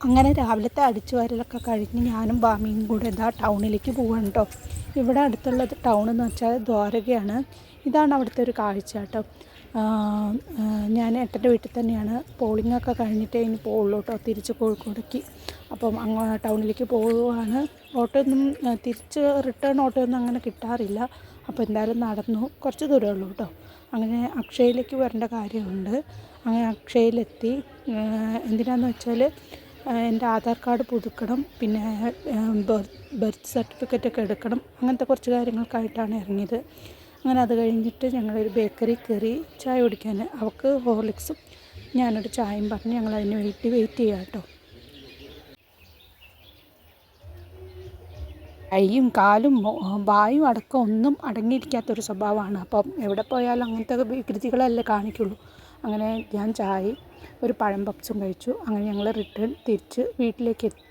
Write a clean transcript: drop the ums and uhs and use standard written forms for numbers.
അങ്ങനെ രാവിലത്തെ അടിച്ചു വാരലൊക്കെ കഴിഞ്ഞ് ഞാനും ബാമിയും കൂടെ ഇതാ ടൗണിലേക്ക് പോവാണ് കേട്ടോ. ഇവിടെ അടുത്തുള്ള ടൗൺ എന്ന് വെച്ചാൽ ദ്വാരകയാണ്. ഇതാണ് അവിടുത്തെ ഒരു കാഴ്ച കേട്ടോ. ഞാൻ ഏട്ടൻ്റെ വീട്ടിൽ തന്നെയാണ്. പോളിംഗ് ഒക്കെ കഴിഞ്ഞിട്ടേ ഇനി പോകുള്ളൂ കേട്ടോ, തിരിച്ച് കോഴിക്കോടേക്ക്. അപ്പം ടൗണിലേക്ക് പോവുകയാണ്. ഓട്ടോ ഒന്നും തിരിച്ച് റിട്ടേൺ ഓട്ടോ ഒന്നും അങ്ങനെ കിട്ടാറില്ല. അപ്പോൾ എന്തായാലും നടന്നു കുറച്ച് ദൂരമേ ഉള്ളൂ കേട്ടോ. അങ്ങനെ അക്ഷയയിലേക്ക് വരേണ്ട കാര്യമുണ്ട്. അങ്ങനെ അക്ഷയയിലെത്തി. എന്തിനാന്ന് വെച്ചാൽ എൻ്റെ ആധാർ കാർഡ് പുതുക്കണം, പിന്നെ ബർത്ത് സർട്ടിഫിക്കറ്റൊക്കെ എടുക്കണം. അങ്ങനത്തെ കുറച്ച് കാര്യങ്ങൾക്കായിട്ടാണ് ഇറങ്ങിയത്. അങ്ങനെ അത് കഴിഞ്ഞിട്ട് ഞങ്ങളൊരു ബേക്കറി കയറി ചായ കുടിക്കാൻ. അവൾക്ക് ഹോർലിക്സും ഞാനൊരു ചായയും പറഞ്ഞ് ഞങ്ങൾ അതിന് വേണ്ടി വെയിറ്റ് ചെയ്യാം കേട്ടോ. കൈയും കാലും വായും അടക്കം ഒന്നും അടങ്ങിയിരിക്കാത്തൊരു സ്വഭാവമാണ്. അപ്പം എവിടെ പോയാലും അങ്ങനത്തെ വികൃതികളല്ലേ കാണിക്കുള്ളൂ. അങ്ങനെ ഞാൻ ചായയും ഒരു പഴം പപ്സും കഴിച്ചു. അങ്ങനെ ഞങ്ങൾ തിരിച്ച് വീട്ടിലേക്ക് എത്തി.